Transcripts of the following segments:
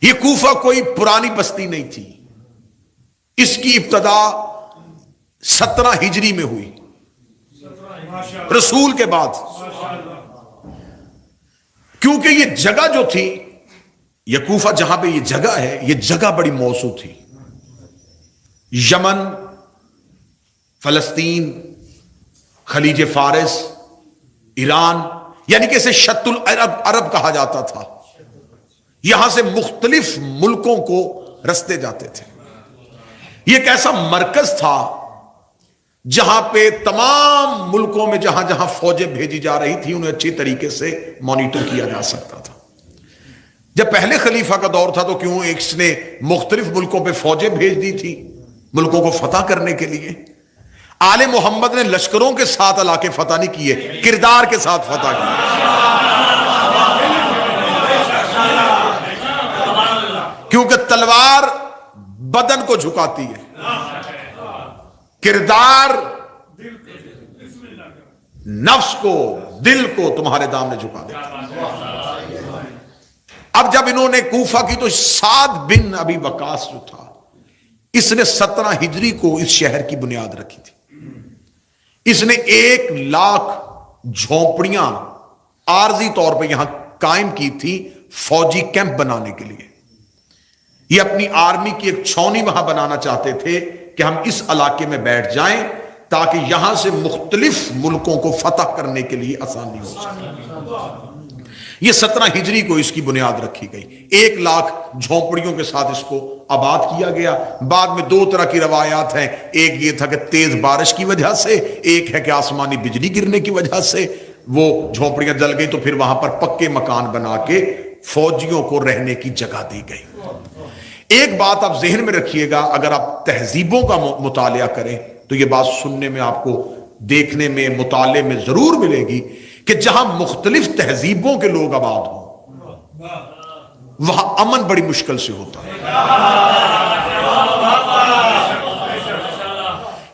یہ کوفہ کوئی پرانی بستی نہیں تھی، اس کی ابتدا 17 ہجری میں ہوئی، رسول کے بعد، کیونکہ یہ جگہ جو تھی، یہ کوفہ جہاں پہ یہ جگہ ہے، یہ جگہ بڑی موزوں تھی۔ یمن، فلسطین، خلیج فارس، ایران، یعنی کہ اسے شط العرب عرب کہا جاتا تھا۔ یہاں سے مختلف ملکوں کو رستے جاتے تھے۔ یہ ایک ایسا مرکز تھا جہاں پہ تمام ملکوں میں جہاں جہاں فوجیں بھیجی جا رہی تھی انہیں اچھی طریقے سے مانیٹر کیا جا سکتا تھا۔ جب پہلے خلیفہ کا دور تھا تو کیوں ایک نے مختلف ملکوں پہ فوجیں بھیج دی تھی ملکوں کو فتح کرنے کے لیے۔ آل محمد نے لشکروں کے ساتھ علاقے فتح نہیں کیے، کردار کے ساتھ فتح کیے، کیونکہ تلوار بدن کو جھکاتی ہے، کردار نفس کو، دل کو تمہارے دامنے جھکا دیتا ہے۔ اب جب انہوں نے کوفہ کی تو سعد بن ابی وقاص جو تھا، اس نے 17 ہجری کو اس شہر کی بنیاد رکھی تھی۔ اس نے 1,00,000 جھونپڑیاں عارضی طور پہ یہاں قائم کی تھی فوجی کیمپ بنانے کے لیے۔ یہ اپنی آرمی کی ایک چھاؤنی وہاں بنانا چاہتے تھے کہ ہم اس علاقے میں بیٹھ جائیں تاکہ یہاں سے مختلف ملکوں کو فتح کرنے کے لیے آسانی ہو سکے۔ یہ 17 ہجری کو اس کی بنیاد رکھی گئی، 1,00,000 جھونپڑیوں کے ساتھ اس کو آباد کیا گیا۔ بعد میں 2 طرح کی روایات ہیں، ایک یہ تھا کہ تیز بارش کی وجہ سے، ایک ہے کہ آسمانی بجلی گرنے کی وجہ سے وہ جھونپڑیاں جل گئی تو پھر وہاں پر پکے مکان بنا کے فوجیوں کو رہنے کی جگہ دی گئی۔ ایک بات آپ ذہن میں رکھیے گا، اگر آپ تہذیبوں کا مطالعہ کریں تو یہ بات سننے میں آپ کو، دیکھنے میں، مطالعے میں ضرور ملے گی کہ جہاں مختلف تہذیبوں کے لوگ آباد ہوں وہاں امن بڑی مشکل سے ہوتا ہے،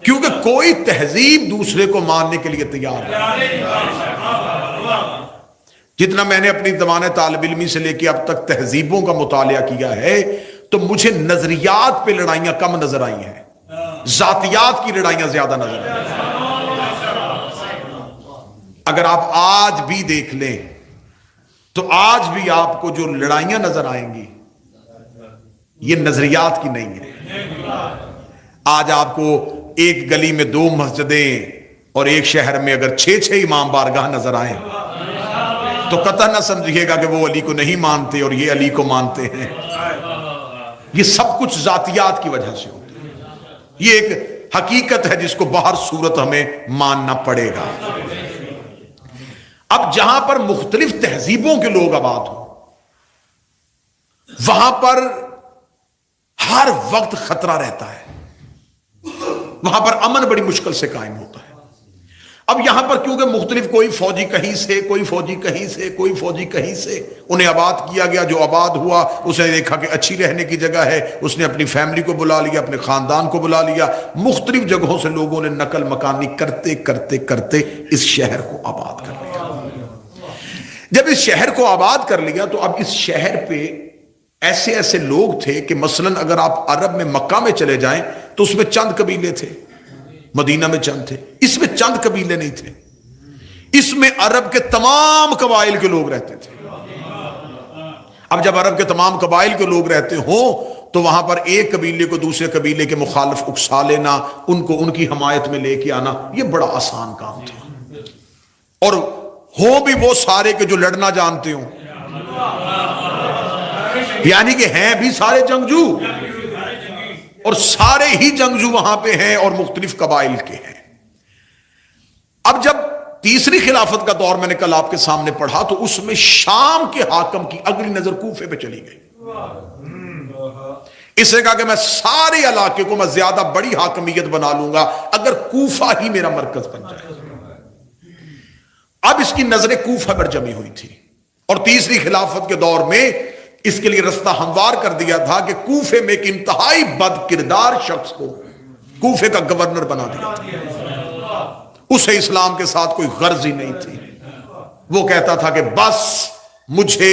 کیونکہ کوئی تہذیب دوسرے کو ماننے کے لیے تیار نہیں۔ جتنا میں نے اپنی زمانہ طالب علمی سے لے کے اب تک تہذیبوں کا مطالعہ کیا ہے تو مجھے نظریات پہ لڑائیاں کم نظر آئی ہیں، ذاتیات کی لڑائیاں زیادہ نظر آئی ہیں۔ اگر آپ آج بھی دیکھ لیں تو آج بھی آپ کو جو لڑائیاں نظر آئیں گی یہ نظریات کی نہیں ہے۔ آج آپ کو ایک گلی میں 2 مسجدیں اور ایک شہر میں اگر 6 امام بارگاہ نظر آئیں تو قطع نہ سمجھیے گا کہ وہ علی کو نہیں مانتے اور یہ علی کو مانتے ہیں۔ یہ سب کچھ ذاتیات کی وجہ سے ہوتا ہے، یہ ایک حقیقت ہے جس کو باہر صورت ہمیں ماننا پڑے گا۔ اب جہاں پر مختلف تہذیبوں کے لوگ آباد ہوں وہاں پر ہر وقت خطرہ رہتا ہے، وہاں پر امن بڑی مشکل سے قائم ہوتا ہے۔ اب یہاں پر کیونکہ مختلف، کوئی فوجی کہیں سے، کوئی فوجی کہیں سے، کوئی فوجی کہیں سے، انہیں آباد کیا گیا۔ جو آباد ہوا اس نے دیکھا کہ اچھی رہنے کی جگہ ہے، اس نے اپنی فیملی کو بلا لیا، اپنے خاندان کو بلا لیا، مختلف جگہوں سے لوگوں نے نقل مکانی کرتے کرتے کرتے اس شہر کو آباد کر لیا۔ جب اس شہر کو آباد کر لیا تو اب اس شہر پہ ایسے ایسے لوگ تھے کہ مثلا اگر آپ عرب میں مکہ میں چلے جائیں تو اس میں چند قبیلے تھے، مدینہ میں چند تھے، اس میں چند قبیلے نہیں تھے، اس میں عرب کے تمام قبائل کے لوگ رہتے تھے۔ اب جب عرب کے تمام قبائل کے لوگ رہتے ہوں تو وہاں پر ایک قبیلے کو دوسرے قبیلے کے مخالف اکسا لینا، ان کو ان کی حمایت میں لے کے آنا، یہ بڑا آسان کام تھا۔ اور ہو بھی وہ سارے کے جو لڑنا جانتے ہوں، یعنی کہ ہیں بھی سارے جنگجو اور سارے ہی جنگجو وہاں پہ ہیں اور مختلف قبائل کے ہیں۔ اب جب تیسری خلافت کا دور میں نے کل آپ کے سامنے پڑھا تو اس میں شام کے حاکم کی اگلی نظر کوفے پہ چلی گئی۔ اس نے کہا کہ میں سارے علاقے کو میں زیادہ بڑی حاکمیت بنا لوں گا اگر کوفہ ہی میرا مرکز بن جائے۔ اب اس کی نظریں کوفہ پر جمی ہوئی تھی اور تیسری خلافت کے دور میں اس کے لیے رستہ ہموار کر دیا تھا کہ کوفے میں ایک انتہائی بد کردار شخص کو کوفے کا گورنر بنا دیا تھا۔ اسے اسلام کے ساتھ کوئی غرض ہی نہیں تھی، وہ کہتا تھا کہ بس مجھے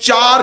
4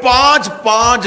5-5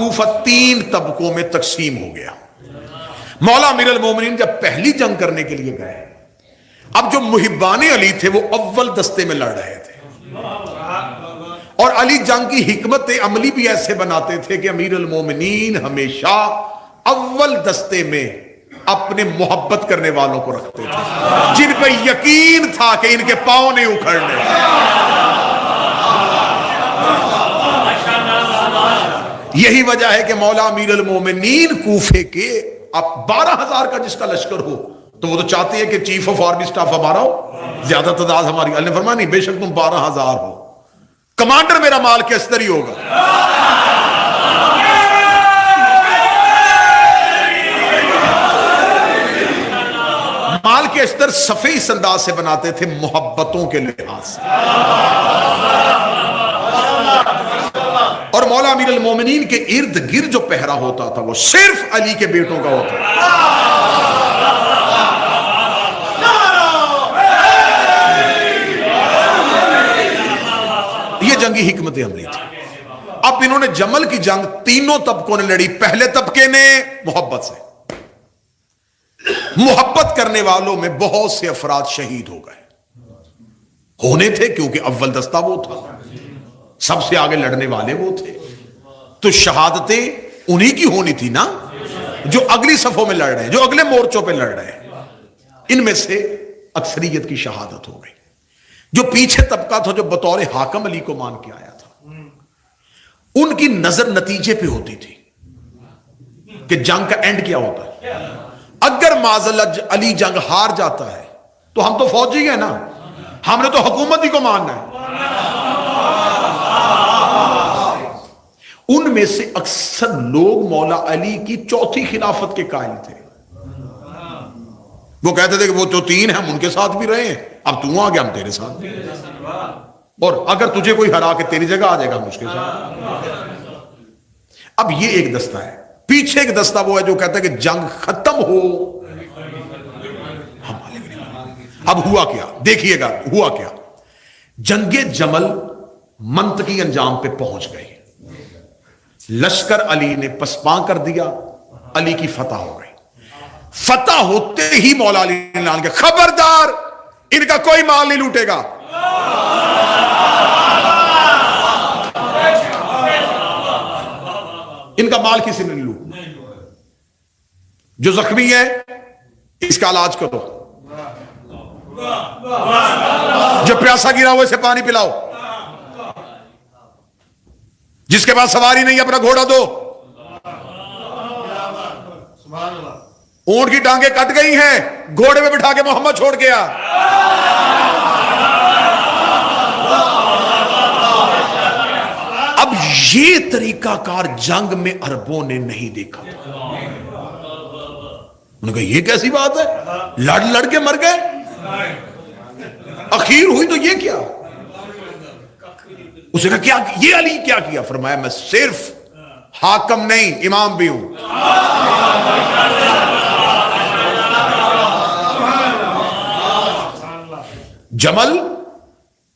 کوفہ 3 طبقوں میں تقسیم ہو گیا. مولا امیر المومنین جب پہلی جنگ کرنے کے لیے گئے, اب جو محبان علی تھے وہ اول دستے میں لڑ رہے تھے, اور علی جنگ کی حکمت عملی بھی ایسے بناتے تھے کہ امیر المومنین ہمیشہ اول دستے میں اپنے محبت کرنے والوں کو رکھتے تھے جن پہ یقین تھا کہ ان کے پاؤں نہیں اکھڑنے. یہی وجہ ہے کہ مولا امیر المومنین کوفے کے اب 12,000 کا جس کا لشکر ہو تو وہ تو چاہتے ہیں کہ چیف آف آرمی سٹاف ہمارا ہو, زیادہ تعداد ہماری. اللہ نے فرمایا نہیں, بے شک تم 12,000 ہو, کمانڈر میرا مال کے استر ہی ہوگا. مال کے استر صفی اس انداز سے بناتے تھے محبتوں کے لحاظ سے, اور مولا امیر المومنین کے ارد گرد جو پہرا ہوتا تھا وہ صرف علی کے بیٹوں کا ہوتا تھا. یہ جنگی حکمت عملی تھی. اب انہوں نے جمل کی جنگ تینوں طبقوں نے لڑی. پہلے طبقے نے محبت سے, محبت کرنے والوں میں بہت سے افراد شہید ہو گئے, ہونے تھے کیونکہ اول دستہ وہ تھا, سب سے آگے لڑنے والے وہ تھے, تو شہادتیں انہی کی ہونی تھی نا جو اگلی صفوں میں لڑ رہے ہیں, جو اگلے مورچوں پہ لڑ رہے ہیں. ان میں سے اکثریت کی شہادت ہو گئی. جو پیچھے طبقہ تھا جو بطور حاکم علی کو مان کے آیا تھا, ان کی نظر نتیجے پہ ہوتی تھی کہ جنگ کا اینڈ کیا ہوتا ہے. اگر معذاللہ علی جنگ ہار جاتا ہے تو ہم تو فوجی ہیں نا, ہم نے تو حکومت ہی کو ماننا ہے. ان میں سے اکثر لوگ مولا علی کی چوتھی خلافت کے قائل تھے. وہ کہتے تھے کہ وہ جو 3 ہیں ہم ان کے ساتھ بھی رہے ہیں, اب تو آ گیا ہم تیرے ساتھ بھی, اور اگر تجھے کوئی ہرا کے تیری جگہ آ جائے گا ہم اس کے ساتھ. اب یہ ایک دستہ ہے. پیچھے ایک دستہ وہ ہے جو کہتا ہے کہ جنگ ختم ہو. اب ہوا کیا دیکھیے گا, ہوا کیا. جنگ جمل منطقی انجام پہ پہنچ گئی. لشکر علی نے پسپاں کر دیا, علی کی فتح ہو گئی. فتح ہوتے ہی مولا علی نے اعلان کیا, خبردار ان کا کوئی مال نہیں لوٹے گا. ان کا مال کسی نے نہیں لوٹنا. جو زخمی ہے اس کا علاج کرو, جو پیاسا گرا ہوا اسے پانی پلاؤ, جس کے پاس سواری نہیں اپنا گھوڑا دو. اونٹ کی ٹانگیں کٹ گئی ہیں, گھوڑے میں بٹھا کے محمد چھوڑ گیا. اب یہ طریقہ کار جنگ میں عربوں نے نہیں دیکھا تھا. انہوں نے کہا یہ کیسی بات ہے, لڑ لڑ کے مر گئے, اخیر ہوئی تو یہ کیا. اسے کہا کیا یہ علی کیا کیا؟ فرمایا میں صرف حاکم نہیں امام بھی ہوں. جمل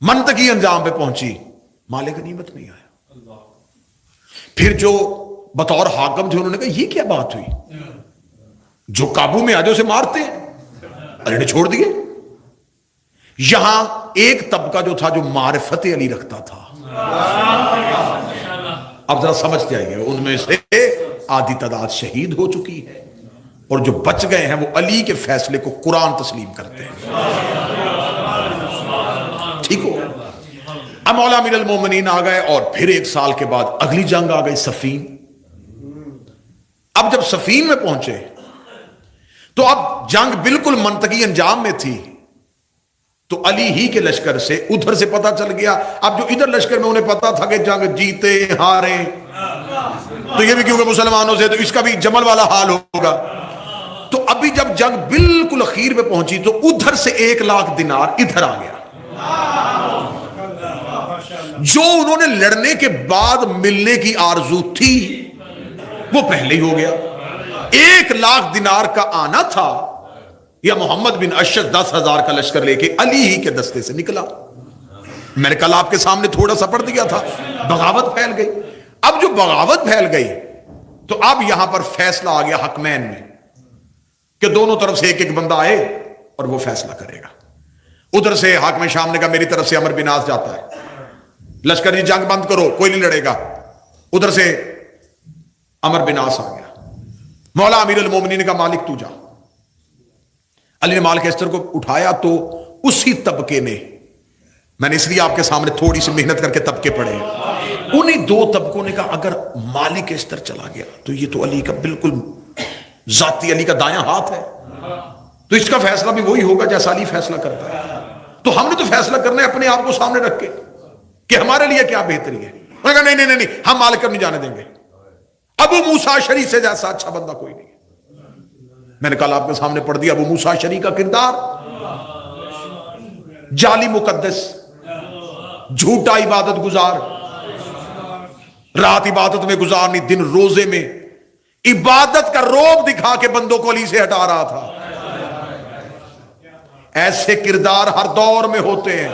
منطقی انجام پہ پہنچی, مال غنیمت نہیں آیا. پھر جو بطور حاکم تھے انہوں نے کہا یہ کیا بات ہوئی, جو قابو میں آجے اسے مارتے ہیں, علی نے چھوڑ دیے. یہاں ایک طبقہ جو تھا جو معرفت علی رکھتا تھا, اب ذرا سمجھتے آئیے, ان میں سے آدھی تعداد شہید ہو چکی ہے, اور جو بچ گئے ہیں وہ علی کے فیصلے کو قرآن تسلیم کرتے ہیں. ٹھیک ہو. اب مولا امیر المومنین آ گئے, اور پھر 1 سال کے بعد اگلی جنگ آ گئی, صفین. اب جب صفین میں پہنچے تو اب جنگ بالکل منطقی انجام میں تھی, تو علی ہی کے لشکر سے ادھر سے پتہ چل گیا. اب جو ادھر لشکر میں انہیں پتا تھا کہ جنگ جیتے ہارے, تو یہ بھی کیونکہ مسلمانوں سے, تو اس کا بھی جمل والا حال ہوگا. تو ابھی جب جنگ بالکل اخیر میں پہنچی تو ادھر سے 1 لاکھ دینار ادھر آ گیا. جو انہوں نے لڑنے کے بعد ملنے کی آرزو تھی وہ پہلے ہی ہو گیا. 1 لاکھ دینار کا آنا تھا, یا محمد بن اشد 10,000 کا لشکر لے کے علی ہی کے دستے سے نکلا. میں نے کل آپ کے سامنے تھوڑا سا پڑھ دیا تھا, بغاوت پھیل گئی. اب جو بغاوت پھیل گئی تو اب یہاں پر فیصلہ آ گیا حکمین میں کہ دونوں طرف سے ایک ایک بندہ آئے اور وہ فیصلہ کرے گا. ادھر سے حاکم شام نے کہا میری طرف سے عمر بن عاص جاتا ہے، لشکر جی جنگ بند کرو، کوئی نہیں لڑے گا. ادھر سے عمر بن عاص آ گیا. مولا امیر المومنین نے کہا مالک تو جا. علی نے مال کیسر کو اٹھایا تو اسی طبقے نے، میں نے اس لیے آپ کے سامنے تھوڑی سی محنت کر کے طبقے پڑھے، انہی دو طبقوں نے کہا اگر مالک کیسر چلا گیا تو یہ تو علی کا بالکل ذاتی، علی کا دایاں ہاتھ ہے، تو اس کا فیصلہ بھی وہی ہوگا جیسا علی فیصلہ کرتا ہے. تو ہم نے تو فیصلہ کرنا ہے اپنے آپ کو سامنے رکھ کے کہ ہمارے لیے کیا بہتری ہے. انہوں نے کہا نہیں نہیں نہیں، ہم مالک نہیں جانے دیں گے، ابو موسیٰ اشعری سے جیسا اچھا بندہ کوئی نہیں. میں نے کل آپ کے سامنے پڑھ دیا ابو موسیٰ اشعری کا کردار، جعلی مقدس، جھوٹا عبادت گزار، رات عبادت میں گزارنی، دن روزے میں، عبادت کا روب دکھا کے بندوں کو علی سے ہٹا رہا تھا. ایسے کردار ہر دور میں ہوتے ہیں.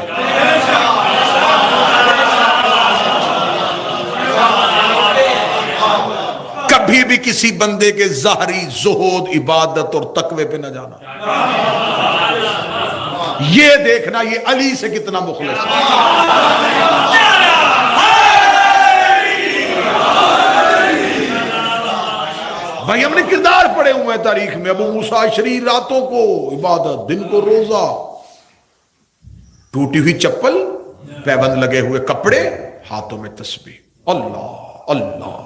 کبھی بھی کسی بندے کے ظاہری زہد، عبادت اور تقوی پہ نہ جانا، یہ دیکھنا یہ علی سے کتنا مخلص ہے. بھائی ہم نے کردار پڑے ہوئے ہیں تاریخ میں. ابو موسیٰ اشعری راتوں کو عبادت، دن کو روزہ، ٹوٹی ہوئی چپل، پیبند لگے ہوئے کپڑے، ہاتھوں میں تسبیح، اللہ اللہ.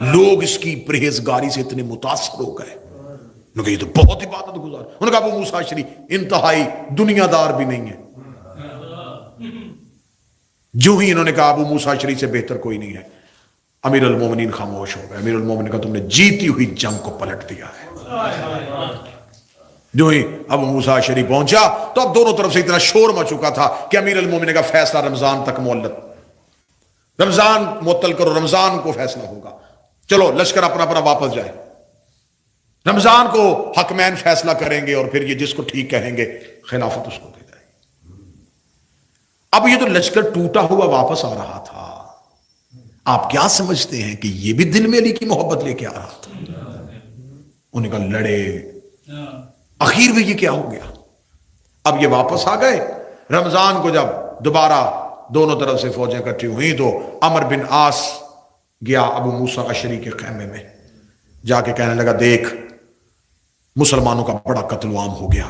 لوگ اس کی پرہیزگاری سے اتنے متاثر ہو گئے، انہوں نے کہا یہ تو بہت عبادت گزار. انہوں نے کہا ابو موسیٰ اشعری انتہائی دنیا دار بھی نہیں ہے. جو ہی انہوں نے کہا ابو موسیٰ اشعری سے بہتر کوئی نہیں ہے، امیر المومنین خاموش ہو گئے. امیر المومنین کا تم نے جیتی ہوئی جنگ کو پلٹ دیا ہے. جو ہی ابو موسیٰ اشعری پہنچا تو اب دونوں طرف سے اتنا شور مچ چکا تھا کہ امیر المومنین کا فیصلہ رمضان تک معلق، رمضان معطل کرو، رمضان کو فیصلہ ہوگا، چلو لشکر اپنا اپنا واپس جائے، رمضان کو حکمین فیصلہ کریں گے اور پھر یہ جس کو ٹھیک کہیں گے خلافت اس کو دے جائے گی. اب یہ تو لشکر ٹوٹا ہوا واپس آ رہا تھا، آپ کیا سمجھتے ہیں کہ یہ بھی دل میں علی کی محبت لے کے آ رہا تھا؟ انہیں کہا لڑے، اخیر بھی یہ کیا ہو گیا. اب یہ واپس آ گئے. رمضان کو جب دوبارہ دونوں طرف سے فوجیں اکٹھی ہوئی تو عمر بن عاص گیا ابو موسیٰ اشعری کے خیمے میں، جا کے کہنے لگا دیکھ مسلمانوں کا بڑا قتل عام ہو گیا،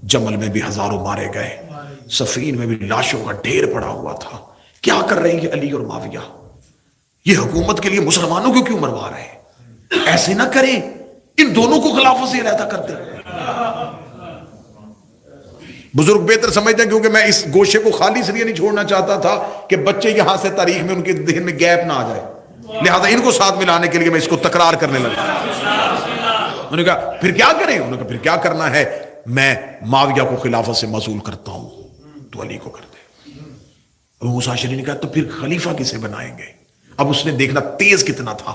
جمل میں بھی ہزاروں مارے گئے، صفین میں بھی لاشوں کا ڈھیر پڑا ہوا تھا، کیا کر رہے ہیں علی اور معاویہ؟ یہ حکومت کے لیے مسلمانوں کو کیوں مروا رہے ہیں؟ ایسے نہ کریں، ان دونوں کو خلافت سے علیحدہ کر دیں. بزرگ بہتر سمجھتے ہیں کیونکہ میں اس گوشے کو خالی اس لیے نہیں چھوڑنا چاہتا تھا کہ بچے یہاں سے تاریخ میں ان کے ذہن میں گیپ نہ آ جائے، لہذا ان کو ساتھ ملانے کے لیے میں اس کو تکرار کرنے لگا. انہوں نے کہا پھر کیا کریں؟ انہوں نے کہا پھر کیا کرنا ہے، میں معاویہ کو خلافت سے معزول کرتا ہوں، تو علی کو کر دے. ابو موسیٰ اشعری نے کہا تو پھر خلیفہ کسے بنائیں گے؟ اب اس نے دیکھنا تیز کتنا تھا،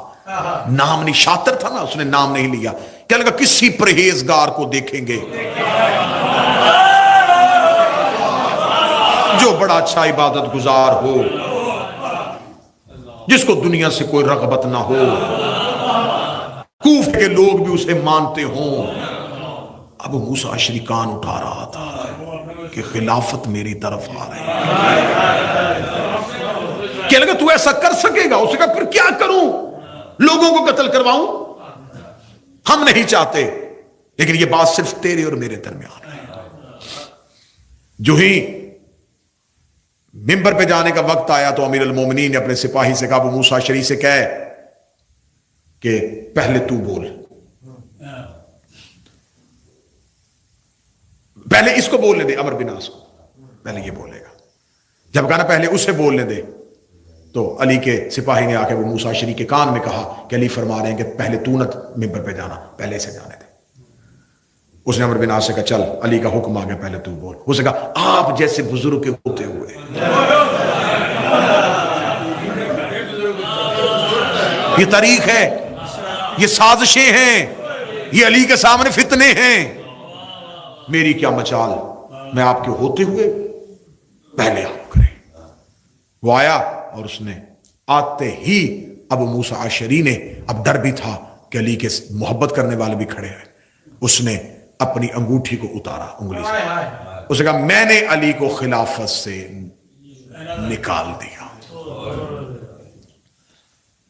نام نہیں، شاطر تھا نا، اس نے نام نہیں لیا. کیا لگا کسی پرہیزگار کو دیکھیں گے جو بڑا اچھا عبادت گزار ہو، جس کو دنیا سے کوئی رغبت نہ ہو، کوفہ کے لوگ بھی اسے مانتے ہوں. ابو موسیٰ اشعری کان اٹھا رہا تھا کہ خلافت میری طرف آ رہی ہے. کیا لگا تو ایسا کر سکے گا؟ اس نے کہا پھر کیا کروں، لوگوں کو قتل کرواؤں؟ ہم نہیں چاہتے، لیکن یہ بات صرف تیرے اور میرے درمیان ہے. جو ہی منبر پہ جانے کا وقت آیا تو امیر المومنین نے اپنے سپاہی سے کہا ابو موسیٰ اشعری سے کہے کہ پہلے تو بول، پہلے اس کو بولنے دے، عمر بن عاص کو پہلے یہ بولے گا. جب کہا نا پہلے اسے بولنے دے، تو علی کے سپاہی نے آ کے ابو موسیٰ اشعری کے کان میں کہا کہ علی فرما رہے ہیں کہ پہلے تو نہ منبر پہ جانا، پہلے اسے جانے دے. اس نے عمر بن عاص سے کہا چل علی کا حکم آ گیا، پہلے تو بول. اس نے کہا آپ جیسے بزرگ کے ہوتے ہوئے یہ تاریخ ہے، یہ سازشیں ہیں، یہ علی کے سامنے فتنے ہیں، میری کیا مجال، میں آپ کے ہوتے ہوئے پہلے آپ کریں. وہ آیا اور اس نے آتے ہی ابو موسیٰ اشعری نے، اب ڈر بھی تھا کہ علی کے محبت کرنے والے بھی کھڑے ہیں، اس نے اپنی انگوٹھی کو اتارا انگلی سے، اس نے کہا میں نے علی کو خلافت سے نکال دیا۔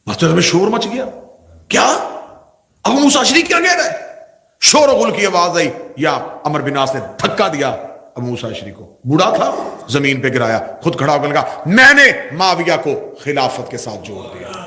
مسجد میں شور مچ گیا، کیا ابو موسیٰ اشعری کیا کہہ رہا ہے؟ شور و غل کی آواز آئی، یا عمرو بن عاص نے دھکا دیا ابو موسیٰ اشعری کو، بوڑھا تھا، زمین پہ گرایا، خود کھڑا ہو کر کہا میں نے معاویہ کو خلافت کے ساتھ جوڑ دیا۔